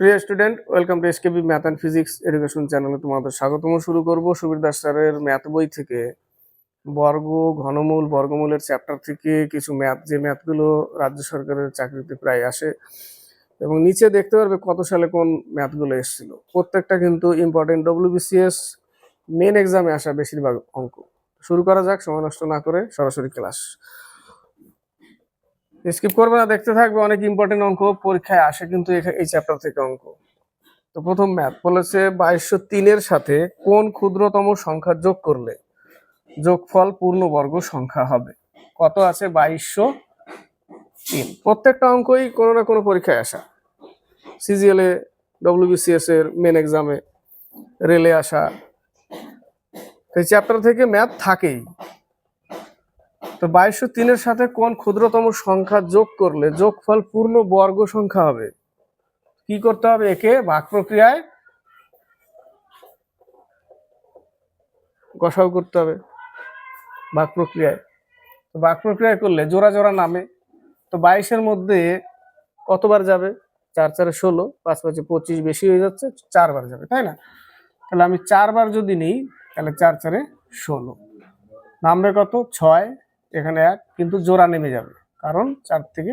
প্রিয় student, welcome to SKB math and physics education চ্যানেলে তোমাদের স্বাগতম। শুরু করব সুবীর দাস স্যারের ম্যাথ বই থেকে বর্গ, ঘনমূল, বর্গমূলের চ্যাপ্টার থেকে কিছু ম্যাথ, যে ম্যাথগুলো রাজ্য সরকারের চাকরিতে প্রায় আসে এবং নিচে দেখতে পারবে কত সালে কোন ম্যাথগুলো এসেছিল। প্রত্যেকটা কিন্তু ইম্পর্টেন্ট ডব্লিউবিসিএস মেন এক্সামে আসা বেশিরভাগ অঙ্ক। শুরু করা যাক সময় নষ্ট না করে, সরাসরি ক্লাস। স্কিপ করবে না, দেখতে থাকবে। অনেক ইম্পর্টেন্ট অঙ্ক পরীক্ষায় আসে কিন্তু এই চ্যাপ্টার থেকে অঙ্ক। তো প্রথম ম্যাথ বলেছে 2203-এর সাথে কোন ক্ষুদ্রতম সংখ্যা যোগ করলে যোগফল পূর্ণবর্গ সংখ্যা হবে। কত আছে? 2203। প্রত্যেকটা অঙ্কই কোনো না কোনো পরীক্ষায় আসা, সিজিএল এ, ডব্লিউবিসিএস এর মেন এক্সামে, রেলে আসা। এই চ্যাপ্টার থেকে ম্যাথ থাকেই। তো 2203-এর সাথে কোন ক্ষুদ্রতম সংখ্যা যোগ করলে যোগফল পূর্ণ বর্গ সংখ্যা হবে। কি করতে হবে? একে ভাগ প্রক্রিয়ায় গসাগু করতে হবে। ভাগ প্রক্রিয়ায় করলে জোড়া জোড়া নামে। তো 22-এর মধ্যে কতবার যাবে? 4 4 16, 5 5 25, বেশি হয়ে যাচ্ছে, 4 বার যাবে, তাই না? তাহলে আমি 4 বার যদি নিই তাহলে 4 4 16 নামবে কত? 6। এখানে 1, কিন্তু জোড়া নেমে যাবে, কারণ 4 থেকে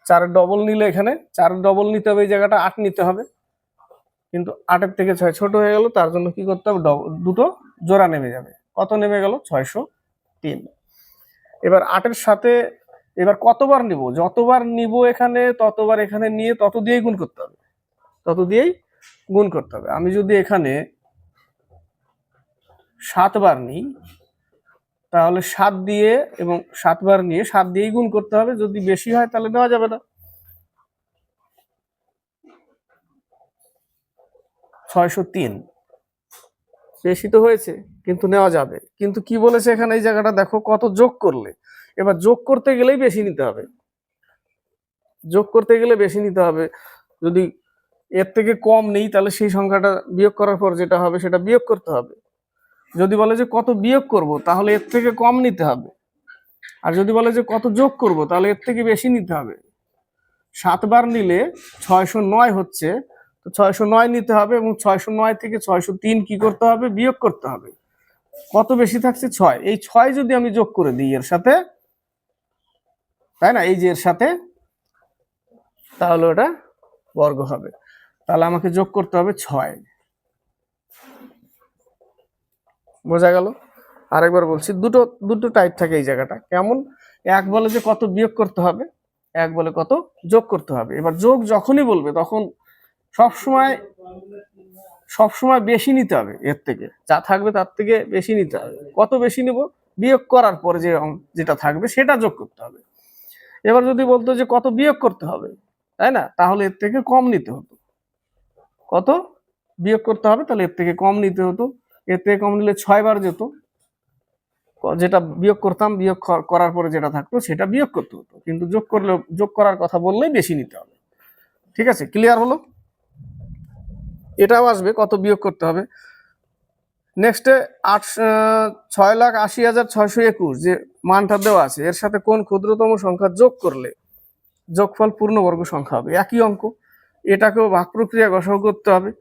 4 ডবল নিলে এখানে 4 ডবল নিতে হবে, এই জায়গাটা 8 নিতে হবে, কিন্তু 8-এর থেকে 6 ছোট হয়ে গেল, তার জন্য কি করতে হবে? দুটো জোড়া নেমে যাবে। কত নেমে গেল? 603। এবার 8-এর সাথে এবার কতবার নিব? যতবার নিব এখানে ততবার এখানে নিয়ে তত দিয়েই গুণ করতে হবে, আমি যদি এখানে 7 বার নিই তাহলে 7 দিয়ে এবং 7 বার নিয়ে 7 দিয়েই গুণ করতে হবে। যদি বেশি হয় তাহলে নেওয়া যাবে না। 603 বেশি তো হয়েছে, কিন্তু নেওয়া যাবে। কিন্তু কি বলেছে এখানে? এই জায়গাটা দেখো, কত যোগ করলে। এবার যোগ করতে গেলেই বেশি নিতে হবে। যদি এর থেকে কম নেই তাহলে সেই সংখ্যাটা বিয়োগ করার পর যেটা হবে সেটা বিয়োগ করতে হবে। যদি বলে যে কত বিয়োগ করব তাহলে এর থেকে কম নিতে হবে, আর যদি বলে যে কত যোগ করব তাহলে এর থেকে বেশি নিতে হবে। 7 বার নিলে 609 হচ্ছে, তো 609 নিতে হবে, এবং 609 থেকে 603 কি করতে হবে? বিয়োগ করতে হবে। কত বেশি থাকছে? 6। এই 6 যদি আমি যোগ করে দিই এর সাথে, তাই না, এই যে এর সাথে, তাহলে ওটা বর্গ হবে। তাহলে আমাকে যোগ করতে হবে 6। বোঝা গেল? আরেকবার বলছি, দুটো টাইপ থাকে এই জায়গাটা। কেমন? এক বলে যে কত বিয়োগ করতে হবে, এক বলে কত যোগ করতে হবে। এবার যোগ যখনই বলবে তখন সবসময় বেশি নিতে হবে, এর থেকে যা থাকবে তার থেকে বেশি নিতে হবে। কত বেশি নিব? বিয়োগ করার পরে যেটা থাকবে সেটা যোগ করতে হবে। এবার যদি বলতো যে কত বিয়োগ করতে হবে, তাই না, তাহলে এর থেকে কম নিতে হতো। কত বিয়োগ করতে হবে, তাহলে এর থেকে কম নিতে হতো। এর থেকে কম নিলে 6 বার যেত, যেটা বিয়োগ করতাম, বিয়োগ করার পরে যেটা থাকতো সেটা বিয়োগ করতে হতো। কিন্তু যোগ করার কথা বললেই বেশি নিতে হবে। ঠিক আছে, ক্লিয়ার হলো? এটাও আসবে কত বিয়োগ করতে হবে। নেক্সটে 6,80,621 যে মানটা দেওয়া আছে, এর সাথে কোন ক্ষুদ্রতম সংখ্যা যোগ করলে যোগফল পূর্ণবর্গ সংখ্যা হবে। একই অঙ্ক, এটাকেও ভাগ প্রক্রিয়া গসাগু করতে হবে।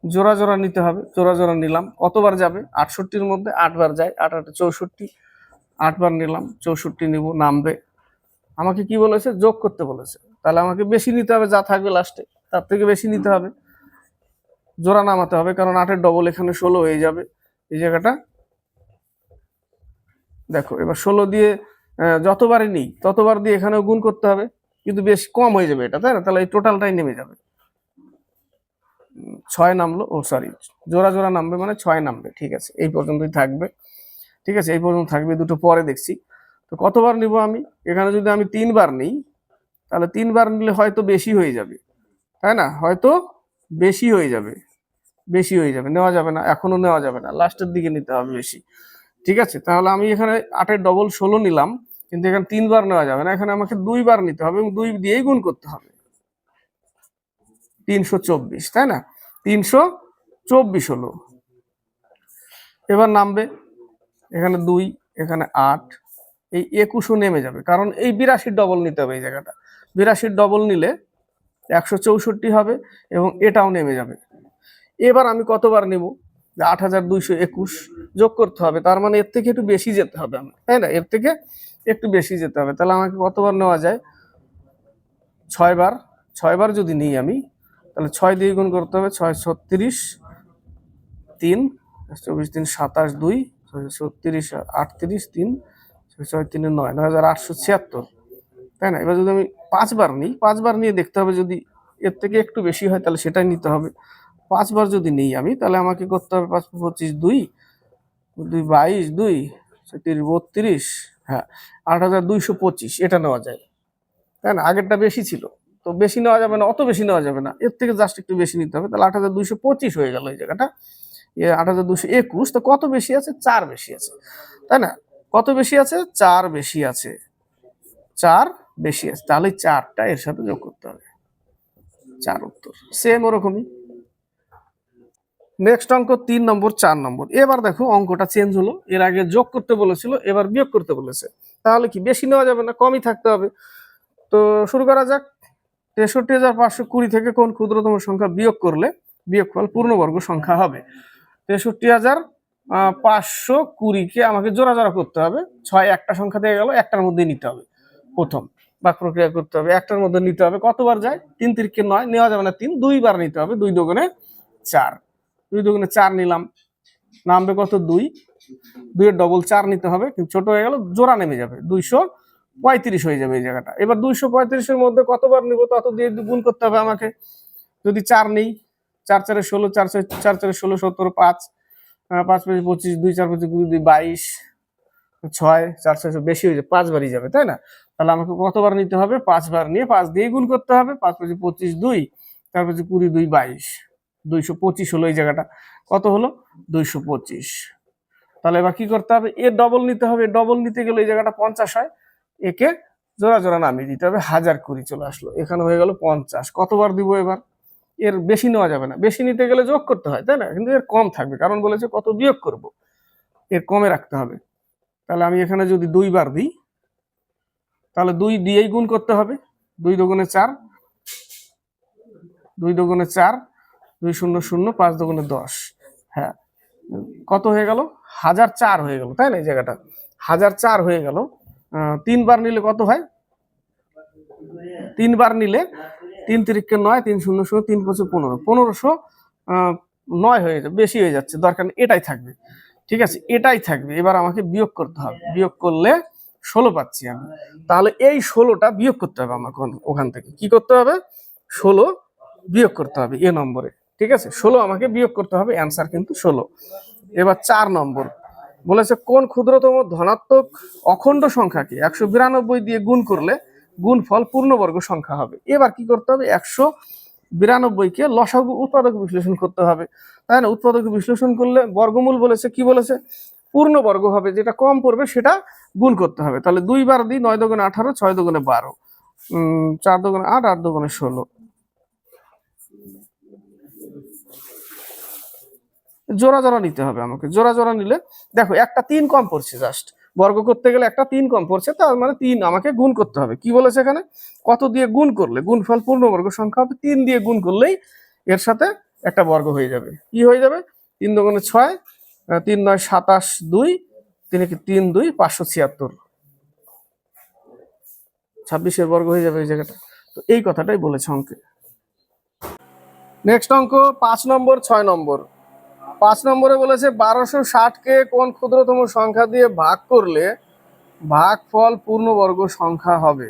জোড়া জোড়া নিতে হবে, জোড়া জোড়া নিলাম। কতবার যাবে? 68-র মধ্যে 8 বার যায়, 8 8 64, 8 বার নিলাম, 64 নিব, নামবে। আমাকে কি বলেছে? যোগ করতে বলেছে, তাহলে আমাকে বেশি নিতে হবে, যা থাকবে লাস্টে তার থেকে বেশি নিতে হবে, জোড়া নামাতে হবে, কারণ 8-এর ডবল এখানে 16 হয়ে যাবে। এই জায়গাটা দেখো, এবার 16 দিয়ে যতবারই নিই ততবার দিয়ে এখানেও গুণ করতে হবে, কিন্তু বেশ কম হয়ে যাবে এটা, তাই না? তাহলে এই টোটালটাই নেমে যাবে। 6 নামলো, জোড়া জোড়া নামবে মানে 6 নামবে। ঠিক আছে, এই পর্যন্তই থাকবে। ঠিক আছে, এই পর্যন্ত থাকবে, দুটো পরে দেখছি। তো কতবার নিব আমি? এখানে যদি আমি 3 বার নিই তাহলে 3 বার নিলে হয়তো বেশি হয়ে যাবে, তাই না? হয়তো বেশি হয়ে যাবে, নেওয়া যাবে না, এখনো নেওয়া যাবে না, লাস্টের দিকে নিতে হবে বেশি। ঠিক আছে, তাহলে আমি এখানে 8-এর ডবল 16 নিলাম, কিন্তু এখানে 3 বার নেওয়া যাবে না, এখানে আমাকে 2 বার নিতে হবে, এবং 2 দিয়েই গুণ করতে হবে। 324, তাই না? 324 হলো। এবার নামবে, এখানে 2, এখানে 8, এই 21ও নেমে যাবে, কারণ এই 82 ডবল নিতে হবে। এই জায়গাটা 82 ডবল নিলে 164 হবে এবং এটাও নেমে যাবে। এবার আমি কতবার নেব? 8221 যোগ করতে হবে, তার মানে এর থেকে একটু বেশি যেতে হবে আমার, তাই না? এর থেকে একটু বেশি যেতে হবে। তাহলে আমাকে কতবার নেওয়া যায়? 6বার। 6বার যদি নিই আমি, তাহলে 6 দিয়ে গুণ করতে হবে। 6 36, 3 24 3 27 2 36 38 3 6 3 9 9876, তাই না? এবার যদি আমি 5বার নিই, 5বার নিয়ে দেখতে হবে, যদি এর থেকে একটু বেশি হয় তাহলে সেটাই নিতে হবে। 5বার যদি নিই আমি, তাহলে আমাকে করতে হবে 5 25 2 2 22 2 32, হ্যাঁ 8225, এটা নেওয়া যায়, তাই না? আগেরটা বেশি ছিল, তো বেশি নেওয়া যাবে না, অত বেশি নেওয়া যাবে না, এর থেকে জাস্ট একটু বেশি নিতে হবে। তাহলে 8225 হয়ে গেল এই জায়গাটা। 8221, তো কত বেশি আছে? 4 বেশি আছে, তাই না? কত বেশি আছে? 4 বেশি আছে, 4 বেশি আছে, তাহলে 4টা এর সাথে যোগ করতে হবে। 4 উত্তর। সেম ওরকমই। নেক্সট অঙ্ক 3 নম্বর 4 নম্বর। এবার দেখো অঙ্কটা চেঞ্জ হলো, এর আগে যোগ করতে বলেছিল, এবার বিয়োগ করতে বলেছে। তাহলে কি বেশি নেওয়া যাবে না, কমই থাকতে হবে। তো শুরু করা যাক। 63,520 থেকে কোন ক্ষুদ্রতম সংখ্যা বিয়োগ করলে বিয়োগফল পূর্ণবর্গ সংখ্যা হবে? 63,520 আমাকে জোড়া জোড়া করতে হবে। 6 একটা সংখ্যা দিয়ে গেল, একটার মধ্যে নিতে হবে। প্রথম বাক প্রক্রিয়া করতে হবে, একটার মধ্যে নিতে হবে। কতবার যায়? 3 তিরিকে 9, নেওয়া যাবে না 3, 2বার নিতে হবে। 2 দুগুণে 4, 2 দুগুণে 4 নিলাম, নামবে কত? 2। 2 এর ডবল 4 নিতে হবে, কিন্তু ছোট হয়ে গেল, জোড়া নেমে যাবে, 235 হয়ে যাবে এই জায়গাটা। এবার 235 এর মধ্যে কতবার নিব তত দিয়ে গুণ করতে হবে আমাকে। যদি 4 নেই, 4 4 16, 4 4 4 16 17, 5 5 5 25, 2 4 25 2 22, 6 4 6 বেশি হয়ে যাবে, 5 বারই যাবে, তাই না? তাহলে আমাকে কতবার নিতে হবে? 5 বার নিয়ে 5 দিয়ে গুণ করতে হবে। 5 5 25 2, তারপর 20 2 22, 225 হলো এই জায়গাটা। কত হলো? 225। তাহলে এবার কি করতে হবে? এর ডবল নিতে হবে। ডবল নিতে গেলে এই জায়গাটা 50 হয়, একে জোড়া জোড়া নামিয়ে দিতে হবে। 1020 চলে আসলো, এখানে হয়ে গেল 50। কতবার দিব এবার? এর বেশি নেওয়া যাবে না, বেশি নিতে গেলে যোগ করতে হয়, তাই না? কিন্তু এর কম থাকবে, কারণ বলেছে কত বিয়োগ করব, এর কমে রাখতে হবে। তাহলে আমি এখানে যদি 2বার দিই, তাহলে 2 দিয়েই গুণ করতে হবে। 2 দুগুণে 4, 2 দুগুণে 4, 2 0 0, 5 দুগুণে 10, হ্যাঁ কত হয়ে গেল? 1004 হয়ে গেল, তাই না? এই জায়গাটা 1004 হয়ে গেল। 3বার নিলে কত হয়? 3বার নিলে 3 তিরিকে 9, 3 0 0, 3 5 15, 1509 হয়ে যাবে, বেশি হয়ে যাচ্ছে, দরকার নেই, এটাই থাকবে। ঠিক আছে, এটাই থাকবে। এবার আমাকে বিয়োগ করতে হবে, বিয়োগ করলে 16 পাচ্ছি আমি। তাহলে এই 16টা বিয়োগ করতে হবে আমাকে ওখান থেকে। কি করতে হবে? 16 বিয়োগ করতে হবে এ নম্বরে। ঠিক আছে, 16 আমাকে বিয়োগ করতে হবে, অ্যান্সার কিন্তু 16। এবার 4 নম্বর বলেছে কোন ক্ষুদ্রতম ধনাত্মক অখণ্ড সংখ্যাকে 192 দিয়ে গুণ করলে গুণফল পূর্ণবর্গ সংখ্যা হবে। এবার কি করতে হবে? 192কে লসাগু উৎপাদক বিশ্লেষণ করতে হবে, তাই না? উৎপাদক বিশ্লেষণ করলে বর্গমূল বলেছে, কি বলেছে? পূর্ণবর্গ হবে, যেটা কম পড়বে সেটা গুণ করতে হবে। তাহলে 2বার দিই, 9 দুগুণে 18, 6 দুগুণে 12, 4 দুগুণে 8, 8 দুগুণে 16। জোড়া জোড়া নিতে হবে আমাকে। জোড়া জোড়া নিলে দেখো একটা 3 কম পড়ছে, জাস্ট বর্গ করতে গেলে একটা 3 কম পড়ছে, তার মানে 3 আমাকে গুণ করতে হবে। কি বলেছে এখানে? কত দিয়ে গুণ করলে গুণফল পূর্ণবর্গ সংখ্যা হবে? 3 দিয়ে গুণ করলেই এর সাথে একটা বর্গ হয়ে যাবে। কি হয়ে যাবে? 3 দুগুণে 6, 3 9 27 2, 3 3 2 576, 26-এর বর্গ হয়ে যাবে এই জায়গাটা। তো এই কথাটাই বলেছে অঙ্কে। নেক্সট অঙ্ক 5 নম্বর 6 নম্বর। 5 নম্বরে বলেছে 1260কে কোন ক্ষুদ্রতম সংখ্যা দিয়ে ভাগ করলে ভাগফল পূর্ণবর্গ সংখ্যা হবে?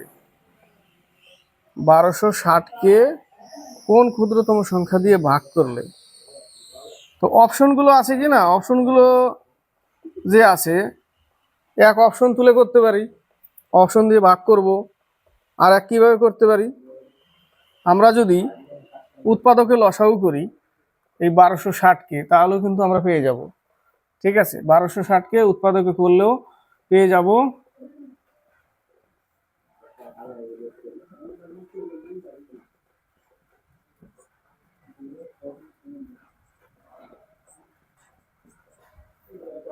1260কে কোন ক্ষুদ্রতম সংখ্যা দিয়ে ভাগ করলে? তো অপশনগুলো আছে কি না? অপশনগুলো যে আছে, এক অপশন তুলে করতে পারি, অপশন দিয়ে ভাগ করব। আর এক কিভাবে করতে পারি? আমরা যদি উৎপাদকে লসাগু করি এই 1260কে, তাহলেও কিন্তু আমরা পেয়ে যাব। ঠিক আছে, 1260কে উৎপাদকে করলেও পেয়ে যাব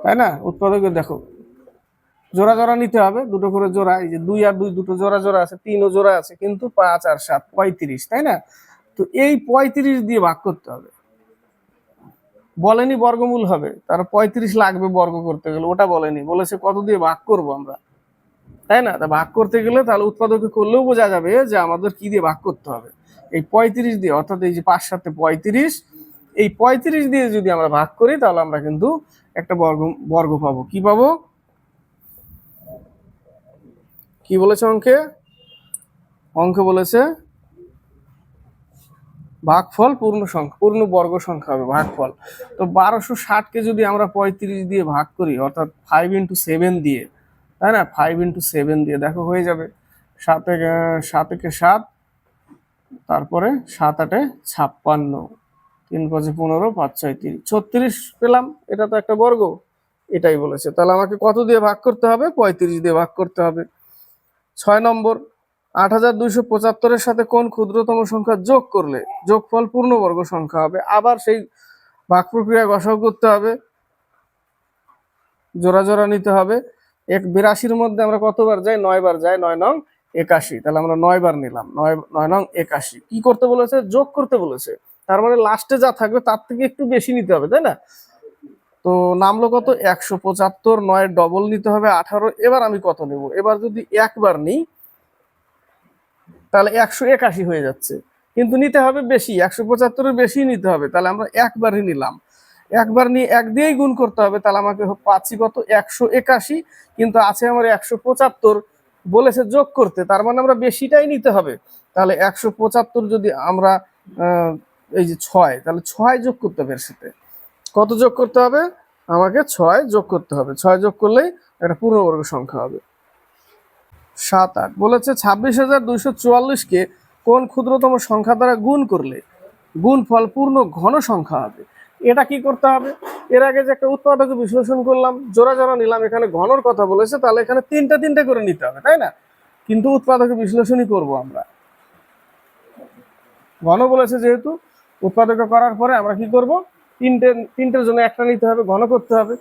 তাই না? উৎপাদকের দেখো জোড়া জোড়া নিতে হবে, দুটো করে জোড়া, এই যে 2 আর 2 দুটো জোড়া জোড়া আছে, 3ও জোড়া আছে, কিন্তু 5 আর 7 35, তাই না? তো এই 35 দিয়ে ভাগ করতে হবে। বলেনি বর্গমূল হবে, তার 35 লাগবে বর্গ করতে গেলে, ওটা বলেনি, বলেছে কত দিয়ে ভাগ করব আমরা, তাই না? তা ভাগ করতে গেলে তাহলে উৎপাদকে করলেও বোঝা যাবে যে আমাদের কি দিয়ে ভাগ করতে হবে। এই 35 দিয়ে, অর্থাৎ এই যে 5 7 35, এই 35 দিয়ে যদি আমরা ভাগ করি তাহলে আমরা কিন্তু একটা বর্গ পাবো। কি পাবো? কি বলেছে অঙ্কে? অঙ্কে বলেছে ভাগফল পূর্ণ সংখ্যা, পূর্ণ বর্গ সংখ্যা হবে ভাগফল। তো 1260 কে যদি আমরা 35 দিয়ে ভাগ করি, অর্থাৎ 5 × 7 দিয়ে, তাই না? 5 × 7 দিয়ে দেখো হয়ে যাবে 7 একে 7, তারপরে 7 8 56, 3 5 15, 5 6 30, 36 পেলাম। এটা তো একটা বর্গ, এটাই বলেছে। তাহলে আমাকে কত দিয়ে ভাগ করতে হবে? 35 দিয়ে ভাগ করতে হবে। 6 নম্বর, 8275 সাথে কোন ক্ষুদ্রতম সংখ্যা যোগ করলে যোগফল পূর্ণবর্গ সংখ্যা হবে? আবার সেই ভাগ প্রক্রিয়া গসাগু করতে হবে, জোড়া জোড়া নিতে হবে। 82 মধ্যে আমরা কতবার যাই? 9 বার যাই, 9 নং 81, তাহলে আমরা 9 বার নিলাম, 9 নং 81। কি করতে বলেছে? যোগ করতে বলেছে, তার মানে লাস্টে যা থাকবে তার থেকে একটু বেশি নিতে হবে, তাই না? তো নামলো কত? 175, 9 ডবল নিতে হবে 18। এবার আমি কত নেব? এবার যদি একবার নিই তাহলে 181 হয়ে যাচ্ছে, কিন্তু নিতে হবে বেশি, 175-এর বেশি নিতে হবে, তাহলে আমরা একবারই নিলাম। একবার নিয়ে 1 দিয়েই গুণ করতে হবে, তাহলে আমাকে পাচ্ছি কত? 181, কিন্তু আছে আমার 175, বলেছে যোগ করতে, তার মানে আমরা বেশিটাই নিতে হবে। তাহলে 175 যদি আমরা এই যে 6, তাহলে 6 যোগ করতে হবে এর সাথে। কত যোগ করতে হবে? আমাকে 6 যোগ করতে হবে। 6 যোগ করলেই একটা পূর্ণবর্গ সংখ্যা হবে। 7 8 বলেছে 26,244-কে কোন ক্ষুদ্রতম সংখ্যা দ্বারা গুণ করলে গুণফল পূর্ণ ঘন সংখ্যা হবে? এটা কি করতে হবে? এর আগে যে একটা উৎপাদক বিশ্লেষণ করলাম, জোড়া জোড়া নিলাম, এখানে ঘনর কথা বলেছে, তাহলে এখানে 3টে 3টে করে নিতে হবে, তাই না? কিন্তু উৎপাদক বিশ্লেষণই করব আমরা, ঘন বলেছে যেহেতু, উৎপাদক করার পরে আমরা কি করব? তিনটের জন্য একটা নিতে হবে, ঘন করতে হবে,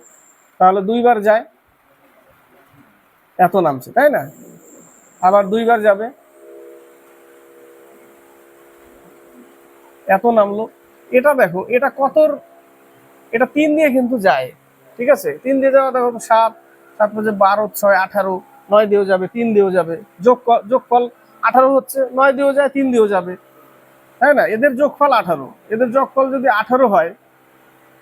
তাহলে 2 বার যায়, এত নামছে, তাই না? আবার 2 বার যাবে, এত নামলো। এটা দেখো, এটা কতর, এটা 3 দিয়ে কিন্তু যায়, ঠিক আছে? 3 দিয়ে যাওয়া, দেখো 7 7 5 12 6 18, 9 দিয়েও যাবে, 3 দিয়েও যাবে, যোগফল 18 হচ্ছে, 9 দিয়েও যায়, 3 দিয়েও যাবে, তাই না? এদের যোগফল 18, এদের যোগফল যদি 18 হয়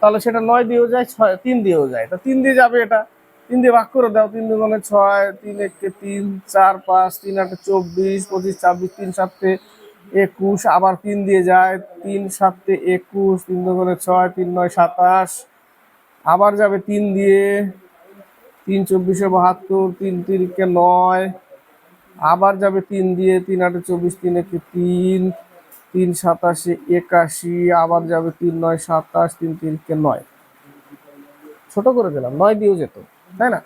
তাহলে সেটা 9 দিয়েও যায়, 3 দিয়েও যায়, তা 3 দিয়ে যাবে, এটা 3 দিয়ে ভাগ করে দাও, 3 2 6, 3 1 3, 4 5, 3 8 24, 25 26, 3 7 21, আবার 3 দিয়ে যায়, 3 7 21, 3 2 6, 3 9 27, আবার যাবে 3 দিয়ে, 3 24 72, 3 3 9, আবার যাবে 3 দিয়ে, 3 8 24, 3 1 3, 3 27 81, আবার যাবে 3 9 27, 3 3 9। ছোট করে দিলাম, 9 দিয়েও যেত, তাই না?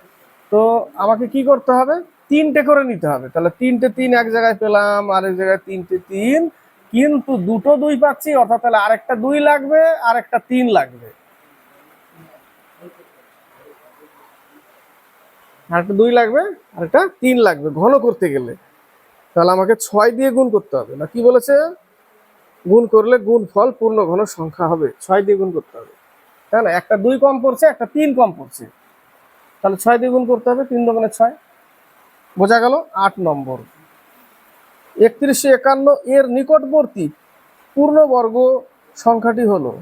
তো আমাকে কি করতে হবে? 3টে করে নিতে হবে, তাহলে 3টে 3 এক জায়গায় পেলাম, আরেক জায়গায় 3টে 3, কিন্তু দুটো 2 পাচ্ছি, অর্থাৎ তাহলে আরেকটা 2 লাগবে, আরেকটা 3 লাগবে, আরেকটা 2 লাগবে, আরেকটা 3 লাগবে ঘন করতে গেলে। তাহলে আমাকে 6 দিয়ে গুণ করতে হবে, না কি বলেছে? গুণ করলে গুণফল পূর্ণ ঘন সংখ্যা হবে, 6 দিয়ে গুণ করতে হবে, তাই না? একটা 2 কম পড়ছে, একটা 3 কম পড়ছে, তাহলে 6 দিয়ে গুণ করতে হবে, 3 2 6, বোঝা গেল? 8 নম্বর, 3151 এর নিকটবর্তী পূর্ণবর্গ সংখ্যাটি হলো,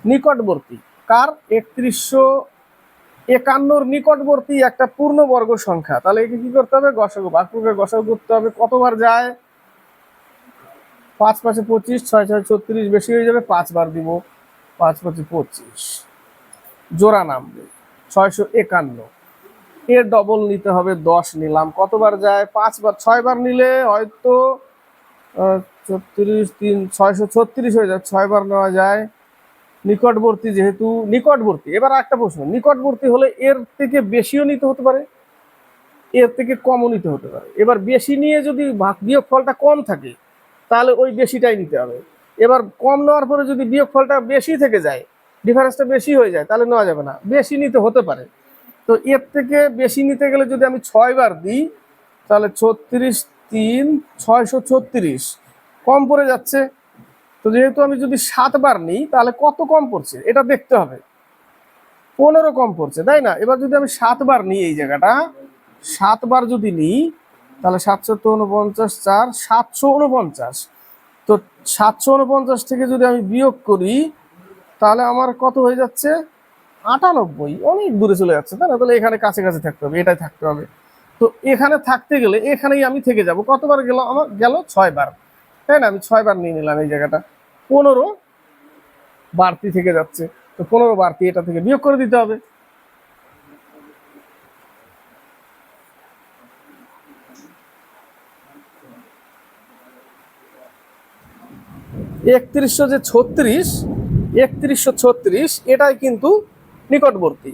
নিকটবর্তী কার? 3151-র নিকটবর্তী একটা পূর্ণবর্গ সংখ্যা, তাহলে একে কি করতে হবে? গসাগু, ভাগ প্রক্রিয়া গসাগু করতে হবে। কতবার যায়? 5 5 25, 6 6 36, বেশি হয়ে যাবে, 5 বার দিব, 5 5 25, জোড়া নামবে 651, এর ডবল নিতে হবে, 10 নিলাম, কতবার যায়? 5 বার। 6 বার নিলে হয়তো 36 3 636 হয়ে যায়, 6 বার নেওয়া যায়। নিকটবর্তী যেহেতু, নিকটবর্তী, এবার একটা প্রশ্ন, নিকটবর্তী হলে এর থেকে বেশিও নিতে হতে পারে, এর থেকে কমও নিতে হতে পারে। এবার বেশি নিয়ে যদি বিয়োগ ফলটা কম থাকে তাহলে ওই বেশিটাই নিতে হবে। এবার কম নেওয়ার পরে যদি বিয়োগ ফলটা বেশি থেকে যায়, ডিফারেন্সটা বেশি হয়ে যায়, তাহলে নেওয়া যাবে না, বেশি নিতে হতে পারে। তো এর থেকে বেশি নিতে গেলে যদি আমি 6 বার দিই তাহলে 36 3 636 কম পড়ে যাচ্ছে। তো যেহেতু আমি যদি 7 বার নিই তাহলে কত কম পড়ছে এটা দেখতে হবে। 15 কম পড়ছে, তাই না? এবার যদি আমি 7 বার নিই, এই জায়গাটা 7 বার যদি নিই তাহলে 749 4 749। তো 749 থেকে যদি আমি বিয়োগ করি তাহলে আমার কত হয়ে যাচ্ছে? 98। অনেক দূরে চলে যাচ্ছে, তাই না? তাহলে এখানে কাছে কাছে থাকতে হবে, এটাই থাকতে হবে। তো এখানে থাকতে গেলে এখানেই আমি থেকে যাব। কতবার গেল? আমার গেল 6 বার, তাই না? আমি 6 বার নিয়ে নিলাম এই জায়গাটা। 15 বাড়তি থেকে যাচ্ছে, তো 15 বাড়তি এটা থেকে বিয়োগ করে দিতে হবে। 3136 এটাই কিন্তু নিকটবর্তী,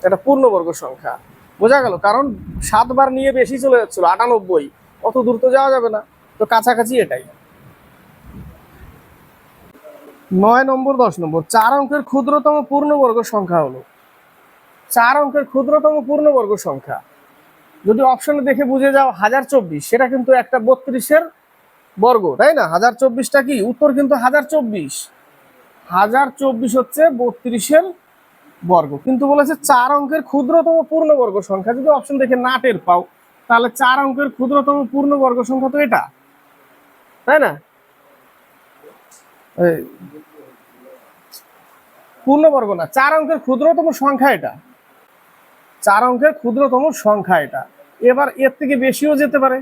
এটা পূর্ণবর্গ সংখ্যা। বোঝা গেল? কারণ 7 বার নিয়ে বেশি চলে যাচ্ছিল 98, অত দূর তো যাওয়া যাবে না, তো কাছাকাছি এটাই। 9 নম্বর 10 নম্বর 4 অঙ্কের ক্ষুদ্রতম পূর্ণবর্গ সংখ্যা হলো। 4 অঙ্কের ক্ষুদ্রতম পূর্ণবর্গ সংখ্যা যদি অপশনে দেখে বুঝে যাও 1024, সেটা কিন্তু একটা 32-এর বর্গ, তাই না? 1024টা কি উত্তর? কিন্তু 1024 হচ্ছে 32-এর বর্গ। কিন্তু বলেছে 4 অঙ্কের ক্ষুদ্রতম পূর্ণবর্গ সংখ্যা। যদি অপশন দেখে না টের পাও তাহলে 4 অঙ্কের ক্ষুদ্রতম পূর্ণবর্গ সংখ্যা তো এটা, তাই না? পূর্ণবর্গ না, 4 অঙ্কের ক্ষুদ্রতম সংখ্যা এটা। 4 অঙ্কের ক্ষুদ্রতম সংখ্যা এটা। এবার এর থেকে বেশিও যেতে পারে,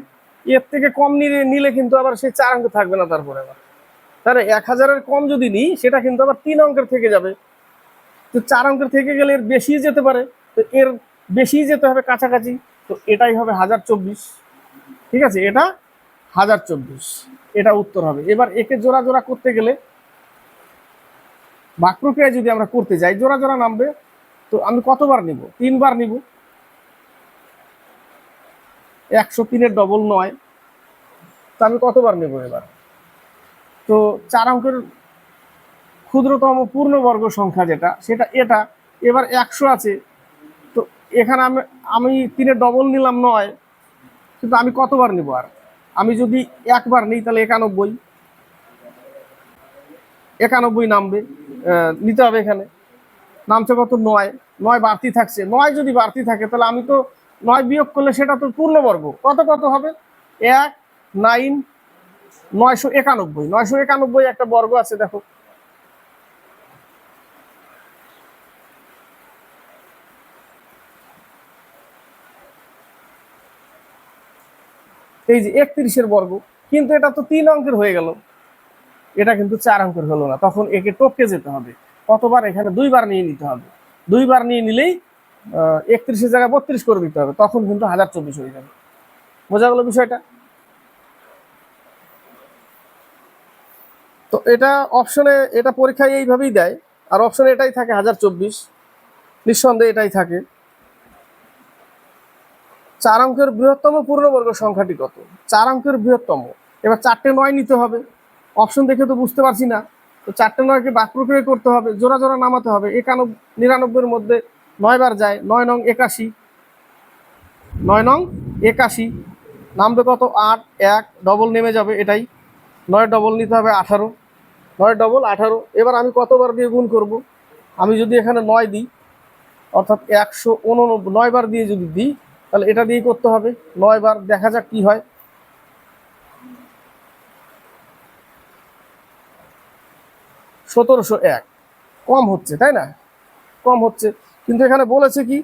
এর থেকে কম নিলে কিন্তু আবার সেই 4 অঙ্ক থাকবে না। তারপরে আবার তাহলে 1000-এর কম যদি নিই সেটা কিন্তু আবার 3 অঙ্কের থেকে যাবে। তো 4 অঙ্কের থেকে গেলে এর বেশি যেতে পারে, তো এর বেশি যেতে হবে কাছাকাছি। তো এটাই হবে 1024। ঠিক আছে, এটা 1024, এটা উত্তর হবে। এবার একে জোড়া জোড়া করতে গেলে ভাগ প্রক্রিয়া যদি আমরা করতে যাই, জোড়া জোড়া নামবে। তো আমি কতবার নিব? 3 বার নিব। 103-এর ডবল 9, তো আমি কতবার নেব এবার? তো 4 অঙ্কের ক্ষুদ্রতম পূর্ণবর্গ সংখ্যা যেটা, সেটা এটা। এবার 100 আছে, তো এখানে আমি 3-এর ডবল নিলাম 9, কিন্তু আমি কতবার নিব? আর আমি যদি একবার নিই তাহলে 91 নামবে, নিতে হবে। এখানে নামছে কত? 9 বাড়তি থাকছে। 9 যদি বাড়তি থাকে তাহলে আমি তো 9 বিয়োগ করলে সেটা তো পূর্ণবর্গ। কত কত হবে? 1 9 991। 991 একটা বর্গ আছে, দেখো। এই যে 31-এর বর্গ, কিন্তু এটা তো 3 অঙ্কের হয়ে গেল, এটা কিন্তু 4 অঙ্কের হলো না। তখন একে টপকে যেতে হবে। কতবার? এখানে 2 বার নিয়ে নিতে হবে। 2 বার নিয়ে নিলেই 31-এর জায়গায় 32 করে দিতে হবে, তখন কিন্তু 1024 হয়ে যাবে। বোঝা গেল বিষয়টা? তো এটা অপশনে, এটা পরীক্ষায় এইভাবেই দেয়, আর অপশনে এটাই থাকে 1024, নিঃসন্দেহে এটাই থাকে। 4 অঙ্কের বৃহত্তম পূর্ণবর্গ সংখ্যাটি কত? 4 অঙ্কের বৃহত্তম। এবার 4টে 9 নিতে হবে। অপশন দেখে তো বুঝতে পারছি না, তো 4টে 9কে ভাগ প্রক্রিয়া করতে হবে, জোড়া জোড়া নামাতে হবে। 99-এর মধ্যে 9 বার যায়, 9 নং 81, 9 নং 81 নামবে কত? 8, 1 ডবল নেমে যাবে, এটাই। 9 ডবল নিতে হবে 18, 9 ডবল 18। এবার আমি কতবার দিয়ে গুণ করব? আমি যদি এখানে 9 দিই, অর্থাৎ 189 বার দিয়ে যদি দিই, তাহলে এটা দিয়ে করতে হবে 9 বার। দেখা যাক কি হয়। 1701 কম হচ্ছে, তাই না? কম হচ্ছে, কিন্তু এখানে বলেছে কি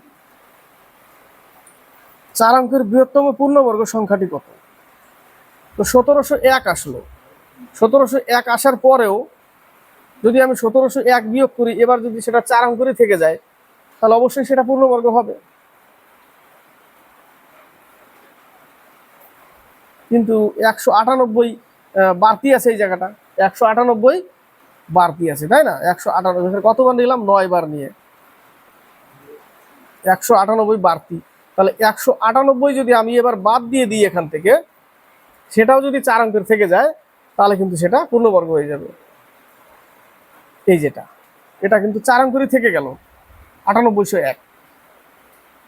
4 অঙ্কের বৃহত্তম পূর্ণবর্গ সংখ্যাটি কত? তো 1701 আসলো। 1701 আসার পরেও যদি আমি 1701 বিয়োগ করি, এবার যদি সেটা 4 অঙ্কেরই থেকে যায় তাহলে অবশ্যই সেটা পূর্ণবর্গ হবে। কিন্তু 198 বাড়তি আছে এই জায়গাটা, 198 বাড়তি আছে, তাই না? 198 কতবার নিলাম? 9 বার নিয়ে 198 বাড়তি। তাহলে 198 যদি আমি এবার বাদ দিয়ে দিই এখান থেকে, সেটাও যদি 4 অঙ্কের থেকে যায় তাহলে কিন্তু সেটা পূর্ণবর্গ হয়ে যাবে। এই যেটা, এটা কিন্তু 4 অঙ্কেরই থেকে গেল 9801।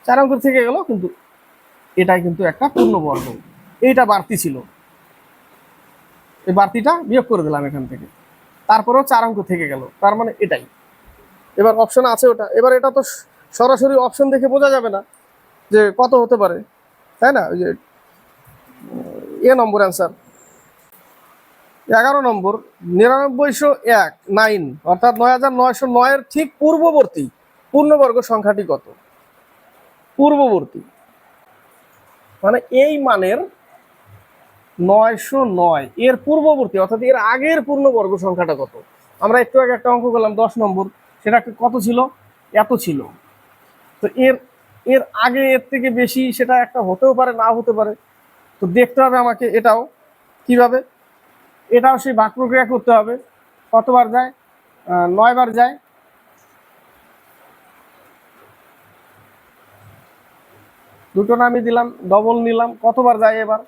4 অঙ্কের থেকে গেল, কিন্তু এটাই কিন্তু একটা পূর্ণবর্গ। এইটা বাড়তি ছিল, এই বাড়তিটা বিয়োগ করে দিলাম এখান থেকে, তারপরেও 4 অঙ্ক থেকে গেল, তার মানে এটাই। এবার অপশন আছে ওটা, এবার এটা তো সরাসরি অপশন দেখে বোঝা যাবে না যে কত হতে পারে, তাই না? ওই যে নম্বর অ্যান্সার 11 নম্বর 9901 অর্থাৎ 9909 ঠিক পূর্ববর্তী পূর্ণবর্গ সংখ্যাটি কত? পূর্ববর্তী মানে এই মানের 909 এর পূর্ববর্তী অর্থাৎ এর আগের পূর্ণবর্গ সংখ্যাটা কত? আমরা একটু আগে একটা অঙ্ক করলাম 10 নম্বর, সেটা কত ছিল? এত ছিল। তো এর এর আগে এর থেকে বেশি সেটা একটা হতেও পারে, না হতে পারে। তো দেখতে হবে আমাকে এটাও কিভাবে, এটাও সেই ভাগ প্রক্রিয়া করতে হবে। কতবার যায়? 9 বার যায়। দুটো নামই দিলাম, ডবল নিলাম, কতবার যায় এবার?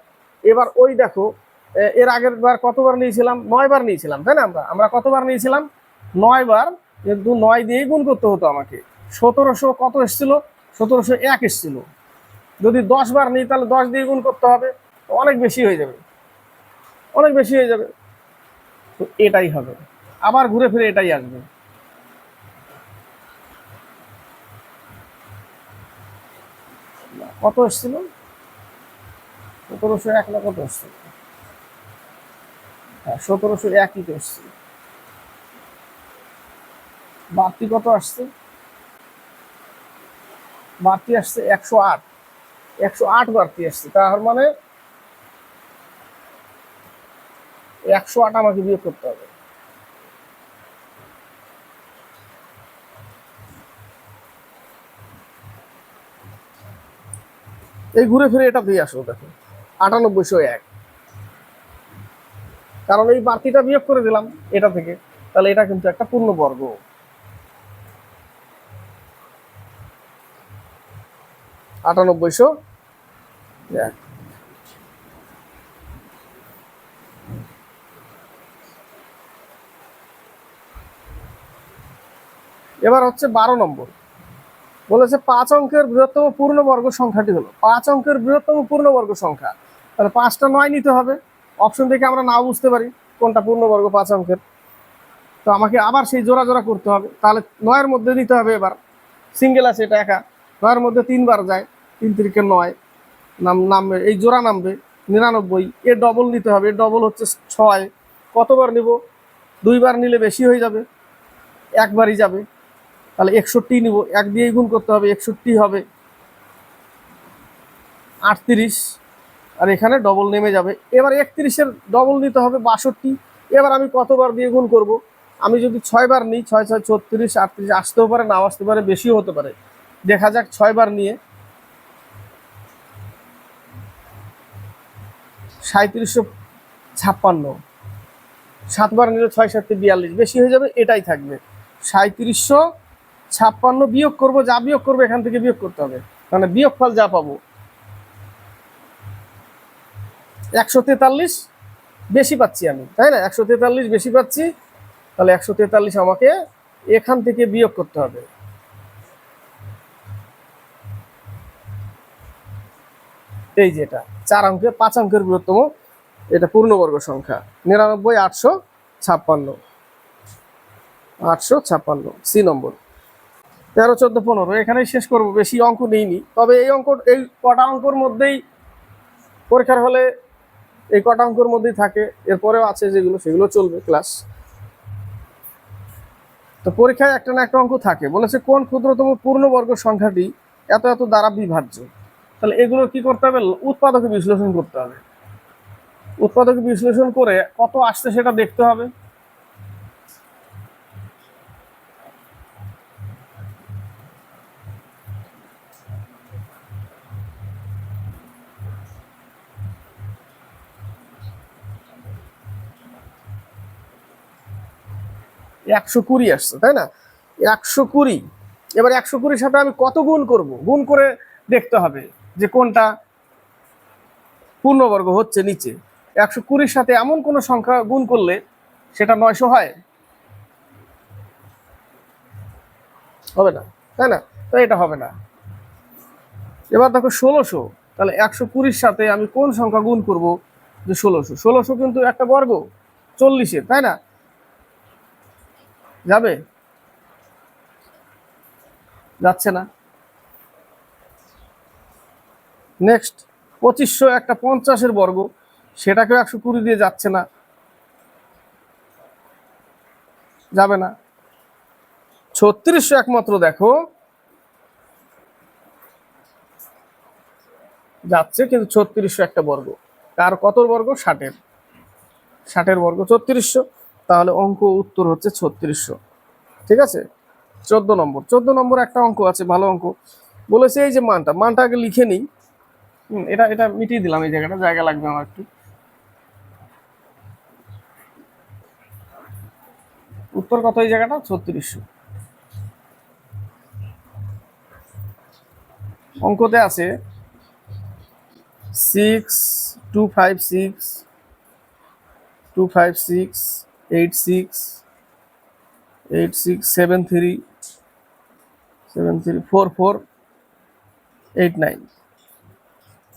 এবার ওই দেখো এর আগের বার কতবার নিয়েছিলাম? 9 বার নিয়েছিলাম, তাই না? আমরা কতবার নিয়েছিলাম? 9 বার, কিন্তু 9 দিয়েই গুণ করতে হতো আমাকে। 1700 কত এসেছিল? 1701 এসেছিল। যদি 10 বার নিই তাহলে 10 দিয়ে গুণ করতে হবে, অনেক বেশি হয়ে যাবে, অনেক বেশি হয়ে যাবে। তো এটাই হবে, আবার ঘুরে ফিরে এটাই আসবে। কত এসেছিল? 1701 না কত এসেছিল? হ্যাঁ, 1701ই তো এসেছিল। বাড়তি কত আসছে? বাড়তি আসছে 108, 108 বাড়তি আসছে। তার মানে 108 আমাকে বিয়োগ করতে হবে। এই ঘুরে ফিরে এটা দিয়ে আসো, দেখো 9801, কারণ এই বাড়তিটা বিয়োগ করে দিলাম এটা থেকে, তাহলে এটা কিন্তু একটা পূর্ণবর্গ। আটানব্বইশো এক। এবার হচ্ছে 12 নম্বর, বলেছে 5 অঙ্কের বৃহত্তম পূর্ণবর্গ সংখ্যাটি হলো। 5 অঙ্কের বৃহত্তম পূর্ণবর্গ সংখ্যা, তাহলে 5টা 9 নিতে হবে। অপশন থেকে আমরা নাও বুঝতে পারি কোনটা পূর্ণবর্গ 5 অঙ্কের, তো আমাকে আবার সেই জোড়া জোড়া করতে হবে। তাহলে 9-এর মধ্যে নিতে হবে। এবার সিঙ্গেল আছে এটা একা, 9-এর মধ্যে 3 বার যায়, 3 3 9 নামবে, এই জোড়া নামবে 99। এর ডবল নিতে হবে, এর ডবল হচ্ছে 6। কতবার নিব? 2 বার নিলে বেশি হয়ে যাবে, একবারই যাবে। তাহলে 61 নিব, 1 দিয়ে গুণ করতে হবে, 61 হবে 38, আর এখানে ডবল নেমে যাবে। এবার 31-এর ডবল নিতে হবে 62। এবার আমি কতবার দিয়ে গুণ করব? আমি যদি 6 বার নিই, 6 6 36, 38 আসতেও পারে, নাও আসতে পারে, বেশিও হতে পারে। দেখা যাক 6 বার নিয়ে 3756, 7 বার নিলে 6 7 42, বেশি হয়ে যাবে, এটাই থাকবে 3756। বিয়োগ করব, যা বিয়োগ করবো এখান থেকে বিয়োগ করতে হবে, মানে বিয়োগফল যা পাবো 143 বেশি পাচ্ছি আমি, তাই না? 143 বেশি পাচ্ছি, তাহলে 143 আমাকে এখান থেকে বিয়োগ করতে হবে। এই যেটা 4 অঙ্কের 5 অঙ্কের বৃহত্তম এটা পূর্ণবর্গ সংখ্যা 99 856 সি নম্বর। 13 14 15 এখানেই শেষ করব, বেশি অঙ্ক নেইনি। তবে এই কটা অঙ্কর মধ্যেই পরীক্ষার হলে এই কটা অঙ্কর মধ্যেই থাকে, এরপরেও আছে যেগুলো সেগুলো চলবে ক্লাস। তো পরীক্ষায় একটা না একটা অঙ্ক থাকে, বলেছে কোন ক্ষুদ্রতম পূর্ণবর্গ সংখ্যাটি এত এত দ্বারা বিভাজ্য। তাহলে এগুলো কি করতে হবে? উৎপাদকে বিশ্লেষণ করতে হবে। উৎপাদকে বিশ্লেষণ করে কত আসছে সেটা দেখতে হবে। একশো 20 আসছে, তাই না? 120। এবার 120-র সাথে আমি কত গুণ করব? গুণ করে দেখতে হবে যে কোনটা পূর্ণবর্গ হচ্ছে। নিচে 120-র সাথে এমন কোন সংখ্যা গুণ করলে সেটা 900 হয়? হবে না, তাই না? তো এটা হবে না। এবার দেখো 1600, তাহলে 120-র সাথে আমি কোন সংখ্যা গুণ করব? যে 1600, 1600 কিন্তু একটা বর্গ 40-এর, তাই না? যাবে? যাচ্ছে না। নেক্সট 2500 একটা 50-এর বর্গ, সেটাকেও 120 দিয়ে যাচ্ছে না, যাবে না। 3600 একমাত্র দেখো যাচ্ছে, কিন্তু 3600 একটা বর্গ, কার কত বর্গ? 60-এর, 60-এর বর্গ 3600, তাহলে অঙ্ক উত্তর হচ্ছে 3600। ঠিক আছে। 14 নম্বর, 14 নম্বর একটা অঙ্ক আছে, ভালো অঙ্ক বলেছে। এই যে মানটা আগে লিখে নিই। এটা এটা মিটিয়ে দিলাম, এই জায়গাটা জায়গা লাগবে আমার একটু। উত্তর কত এই জায়গাটা? 3600। অঙ্কতে আছে 6256 256 86 86 73 73 44 89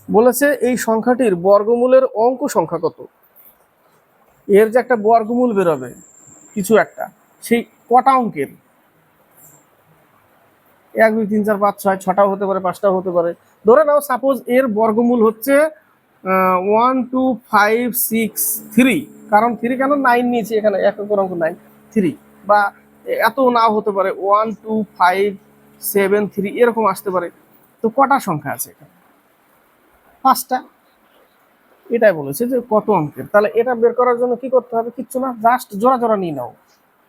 বলেছে এই সংখ্যাটির বর্গমূলের অঙ্ক সংখ্যা কত? এর যে একটা বর্গমূল বেরোবে কিছু একটা, সেই কটা অঙ্কের? 1 2 3 4 5 6, 6টাও হতে পারে, 5টাও হতে পারে। ধরে নাও সাপোজ এর বর্গমূল হচ্ছে 12563, কারণ 3 কেন 9 নিয়েছি এখানে, একক অঙ্ক 9 3, বা এত নাও হতে পারে 12573 এরকম আসতে পারে। তো কটা সংখ্যা আছে এখানে? 5টা। এটাই বলেছে যে কত অঙ্কের। তাহলে এটা বের করার জন্য কি করতে হবে? কিচ্ছু না, জাস্ট জোড়া জোড়া নিয়ে নাও।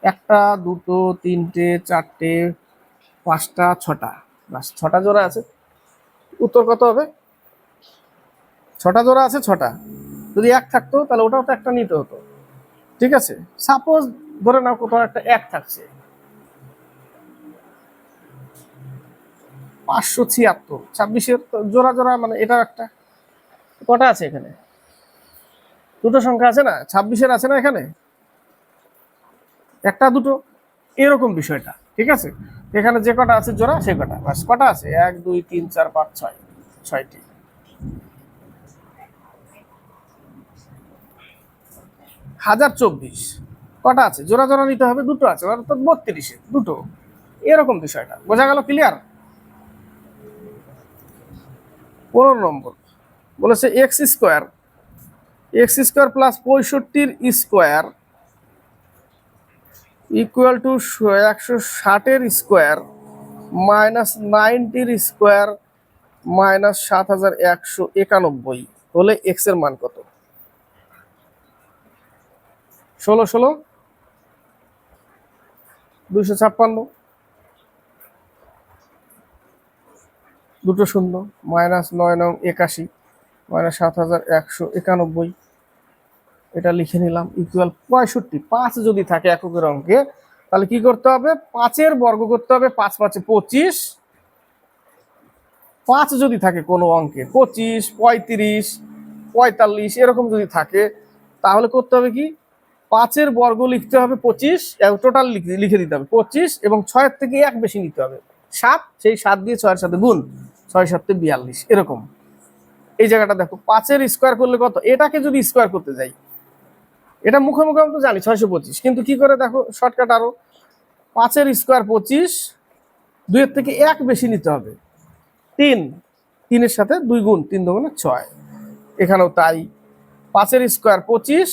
1টা 2টো 3টে 4টে 5টা 6টা, বাস 6টা জোড়া আছে। উত্তর কত হবে? 6টা জোড়া আছে, 6টা। যদি 1 থাকতো তাহলে ওটাও তো একটা নিতে হতো। ঠিক আছে। সাপোজ ধরে নাও কোথাও একটা 1 থাকছে, 576, 26-এর জোড়া জোড়া, মানে এটাও একটা। কটা আছে এখানে? দুটো সংখ্যা আছে না? 26-এর আছে না এখানে? একটা দুটো, এরকম বিষয়টা। ঠিক আছে। এখানে যে কটা আছে জোড়া, সে কটা, বাস কটা আছে? 1 2 3 4 5 6, 6টি। 1024 কটা আছে? জোড়া জোড়া নিতে হবে, দুটো আছে, অর্থাৎ 32-এর দুটো। এরকম বিষয়টা বোঝা গেল? ক্লিয়ার? 15 নম্বর বলেছে x স্কোয়ার প্লাস 65-এর স্কোয়ার ইকুয়াল টু 160-এর স্কোয়ার মাইনাস 90-এর স্কোয়ার মাইনাস 7191 হলে এক্স এর মান কত? 16 16 256, দুটো শূন্য, মাইনাস 9 9 81 মাইনাস 7191, এটা লিখে নিলাম, ইকুয়াল 65। 5 যদি থাকে এককের অঙ্কে, তাহলে কি করতে হবে? 5-এর বর্গ করতে হবে। 5 5 25, 5 যদি থাকে কোনো অঙ্কে 25 35 45 এরকম যদি থাকে, তাহলে করতে হবে কি? 5-এর বর্গ লিখতে হবে 25, টোটাল লিখে দিতে হবে 25, এবং 6-এর থেকে 1 বেশি নিতে হবে 7, সেই 7 দিয়ে 6-এর সাথে গুণ, 6 7 42 এরকম। এই জায়গাটা দেখো, 5-এর স্কোয়ার করলে কত? এটাকে যদি স্কোয়ার করতে যাই, এটা মুখে মুখে আমি তো জানি 625, কিন্তু কি করে দেখো শর্টকাট আরো, 5-এর স্কোয়ার 25, 2-এর থেকে 1 বেশি নিতে হবে 3, 3-এর সাথে 2 গুণ, 3 2 6, এখানেও তাই। 5-এর স্কোয়ার 25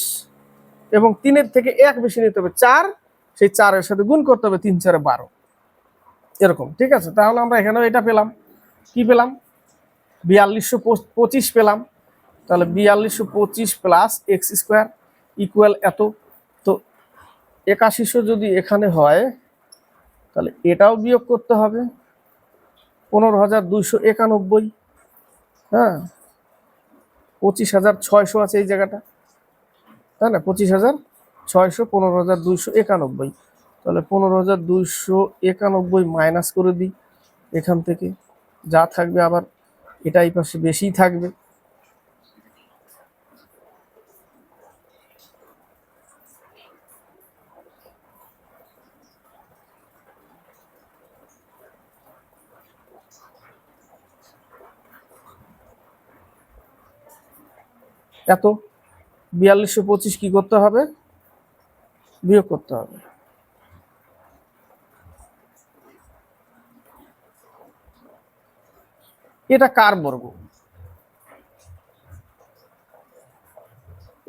এবং 3-এর থেকে 1 বেশি নিতে হবে 4, সেই 4-এর সাথে গুণ করতে হবে, 3 4 12 এরকম। ঠিক আছে। তাহলে আমরা এখানেও এটা পেলাম, কি পেলাম? 4225 পেলাম। তাহলে 4225 প্লাস এক্স স্কোয়ার ইকুয়াল এত। তো 8100 যদি এখানে হয়, তাহলে এটাও বিয়োগ করতে হবে 15291। হ্যাঁ, 25600 আছে এই জায়গাটা, তাই না? 25600, 15291, তাহলে 15291 মাইনাস করে দিই এখান থেকে, যা থাকবে আবার এটা এই পাশে বেশিই থাকবে। এত 4225 কি করতে হবে, বিয়োগ করতে হবে। এটা কার বর্গ?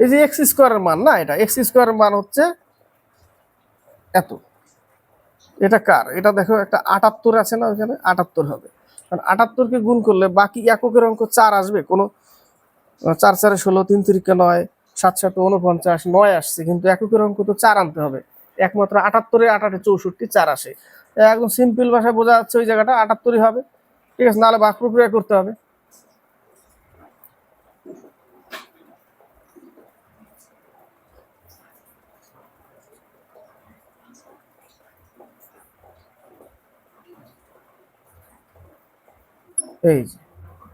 এই যে এক্স স্কোয়ারের মান না, এটা এক্স স্কোয়ারের মান হচ্ছে এত। এটা কার? এটা দেখো একটা 78 আছে না ওখানে, 78 হবে। কারণ 78কে গুণ করলে বাকি এককের অঙ্ক 4 আসবে। কোনো 4 4 16, 3 3 9, 7 7 49, 9 আসছে, কিন্তু এককের অঙ্ক তো 4 আনতে হবে। একমাত্র 78 8 8 64 4 আসে। একদম সিম্পল ভাষায় বোঝা যাচ্ছে ওই জায়গাটা 78 হবে। ঠিক আছে, নাহলে ভাগ প্রক্রিয়া করতে হবে। এই যে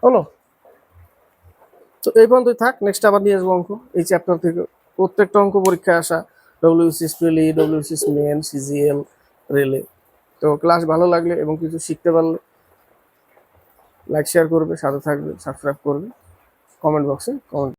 হলো। তো এই পর্যন্তই থাক, নেক্সট আবার নিয়ে আসবো অঙ্ক এই চ্যাপ্টার থেকে। প্রত্যেকটা অঙ্ক পরীক্ষায় আসা, ডব্লিউসিএস প্রিলি, ডব্লিউসিএস মেন, সিজিএল, রেলে। তো ক্লাস ভালো লাগলে এবং কিছু শিখতে পারলে লাইক শেয়ার করবে, সাথে থাকবে, সাবস্ক্রাইব করবে, কমেন্ট বক্সে কমেন্ট